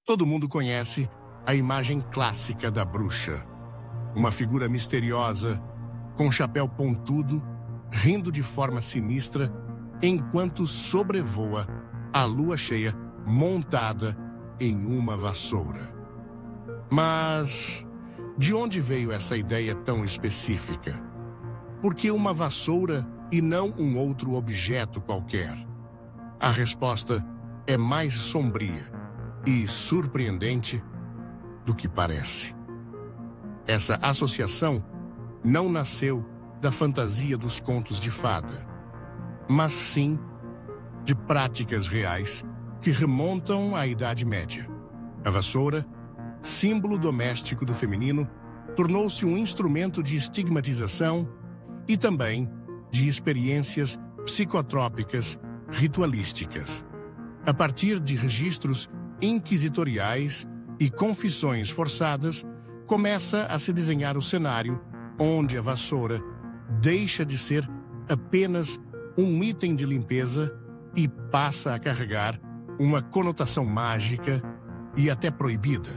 Todo mundo conhece a imagem clássica da bruxa. Uma figura misteriosa, com chapéu pontudo, rindo de forma sinistra, enquanto sobrevoa a lua cheia montada em uma vassoura. Mas de onde veio essa ideia tão específica? Por que uma vassoura e não um outro objeto qualquer? A resposta é mais sombria e surpreendente do que parece. Essa associação não nasceu da fantasia dos contos de fada, mas sim de práticas reais que remontam à Idade Média. A vassoura, símbolo doméstico do feminino, tornou-se um instrumento de estigmatização e também de experiências psicotrópicas ritualísticas. A partir de registros inquisitoriais e confissões forçadas, começa a se desenhar o cenário onde a vassoura deixa de ser apenas um item de limpeza e passa a carregar uma conotação mágica e até proibida.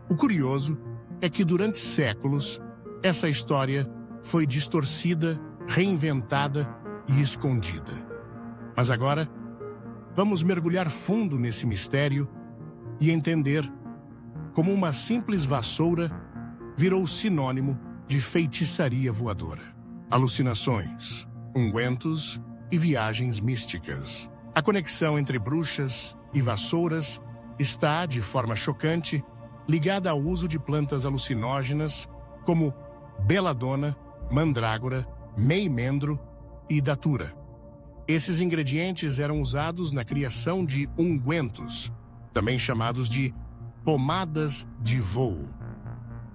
O curioso é que durante séculos essa história foi distorcida, reinventada e escondida. Mas agora, vamos mergulhar fundo nesse mistério e entender como uma simples vassoura virou sinônimo de feitiçaria voadora, alucinações, ungüentos e viagens místicas. A conexão entre bruxas e vassouras está, de forma chocante, ligada ao uso de plantas alucinógenas como beladona, mandrágora, meimendro e datura. Esses ingredientes eram usados na criação de ungüentos, também chamados de pomadas de voo.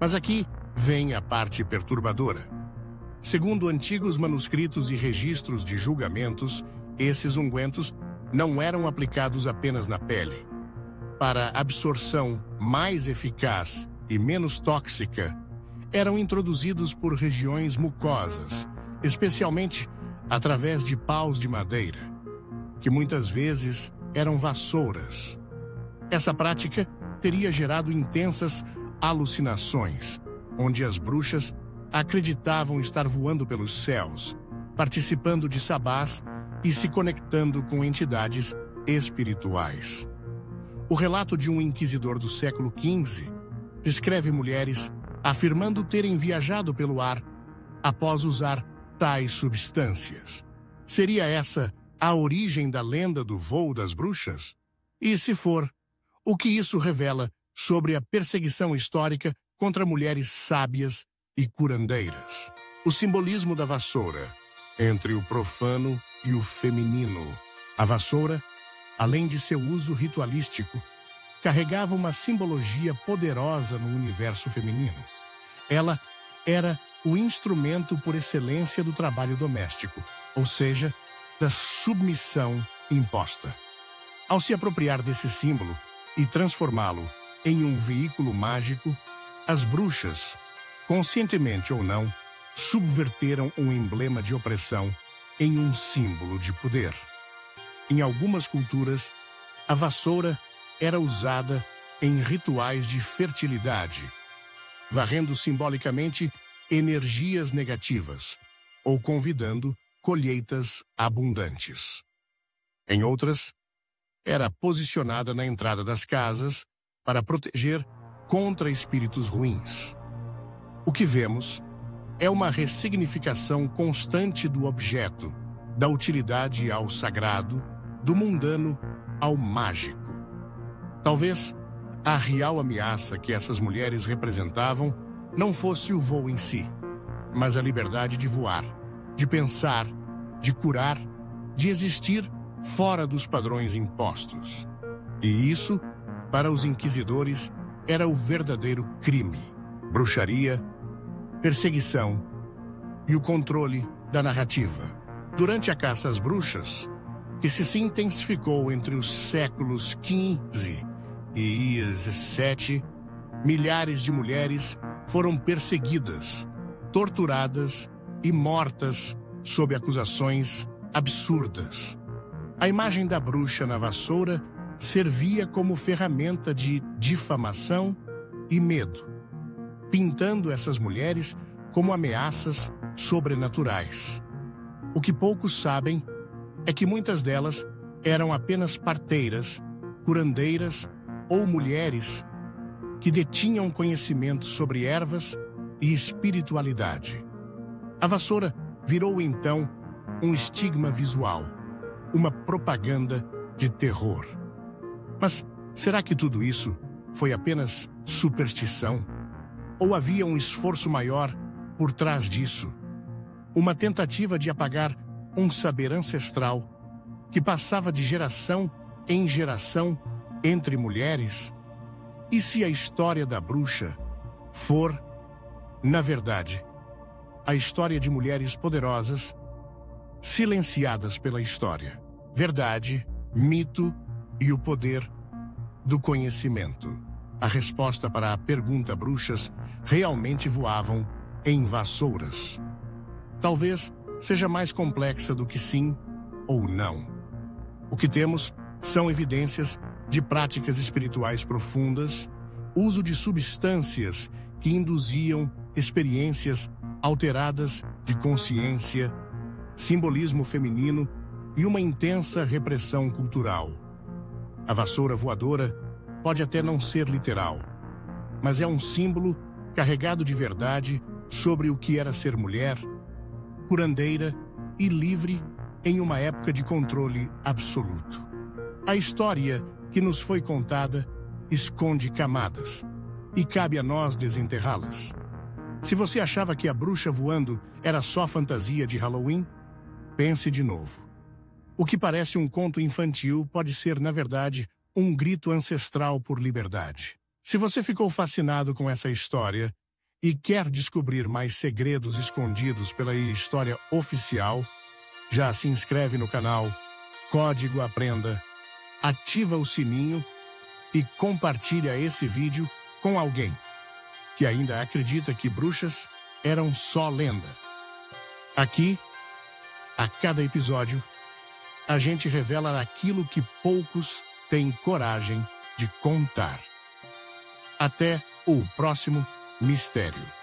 Mas aqui vem a parte perturbadora. Segundo antigos manuscritos e registros de julgamentos, esses ungüentos não eram aplicados apenas na pele. Para absorção mais eficaz e menos tóxica, eram introduzidos por regiões mucosas, especialmente através de paus de madeira, que muitas vezes eram vassouras. Essa prática teria gerado intensas alucinações, onde as bruxas acreditavam estar voando pelos céus, participando de sabás e se conectando com entidades espirituais. O relato de um inquisidor do século XV descreve mulheres afirmando terem viajado pelo ar após usar tais substâncias. Seria essa a origem da lenda do voo das bruxas? E se for, o que isso revela sobre a perseguição histórica contra mulheres sábias e curandeiras? O simbolismo da vassoura entre o profano e o feminino. A vassoura, além de seu uso ritualístico, carregava uma simbologia poderosa no universo feminino. Ela era o instrumento por excelência do trabalho doméstico, ou seja, da submissão imposta. Ao se apropriar desse símbolo e transformá-lo em um veículo mágico, as bruxas, conscientemente ou não, subverteram um emblema de opressão em um símbolo de poder. Em algumas culturas, a vassoura era usada em rituais de fertilidade, varrendo simbolicamente energias negativas ou convidando colheitas abundantes. Em outras, era posicionada na entrada das casas para proteger contra espíritos ruins. O que vemos é uma ressignificação constante do objeto, da utilidade ao sagrado, do mundano ao mágico. Talvez a real ameaça que essas mulheres representavam não fosse o voo em si, mas a liberdade de voar, de pensar, de curar, de existir fora dos padrões impostos. E isso, para os inquisidores, era o verdadeiro crime: bruxaria, perseguição e o controle da narrativa. Durante a caça às bruxas, que se intensificou entre os séculos XV e XVII, milhares de mulheres foram perseguidas, torturadas e mortas sob acusações absurdas. A imagem da bruxa na vassoura servia como ferramenta de difamação e medo, pintando essas mulheres como ameaças sobrenaturais. O que poucos sabem é que muitas delas eram apenas parteiras, curandeiras ou mulheres que detinham conhecimento sobre ervas e espiritualidade. A vassoura virou então um estigma visual, uma propaganda de terror. Mas será que tudo isso foi apenas superstição? Ou havia um esforço maior por trás disso? Uma tentativa de apagar um saber ancestral que passava de geração em geração entre mulheres? E se a história da bruxa for, na verdade, a história de mulheres poderosas silenciadas pela história? Verdade, mito e o poder do conhecimento. A resposta para a pergunta: bruxas realmente voavam em vassouras? Talvez seja mais complexa do que sim ou não. O que temos são evidências de práticas espirituais profundas, uso de substâncias que induziam experiências alteradas de consciência, simbolismo feminino e uma intensa repressão cultural. A vassoura voadora pode até não ser literal, mas é um símbolo carregado de verdade sobre o que era ser mulher, curandeira e livre em uma época de controle absoluto. A história que nos foi contada esconde camadas, e cabe a nós desenterrá-las. Se você achava que a bruxa voando era só fantasia de Halloween, pense de novo. O que parece um conto infantil pode ser, na verdade, um grito ancestral por liberdade. Se você ficou fascinado com essa história e quer descobrir mais segredos escondidos pela história oficial, já se inscreve no canal Código Aprenda, ativa o sininho e compartilha esse vídeo com alguém que ainda acredita que bruxas eram só lenda. Aqui, a cada episódio, a gente revela aquilo que poucos têm coragem de contar. Até o próximo mistério.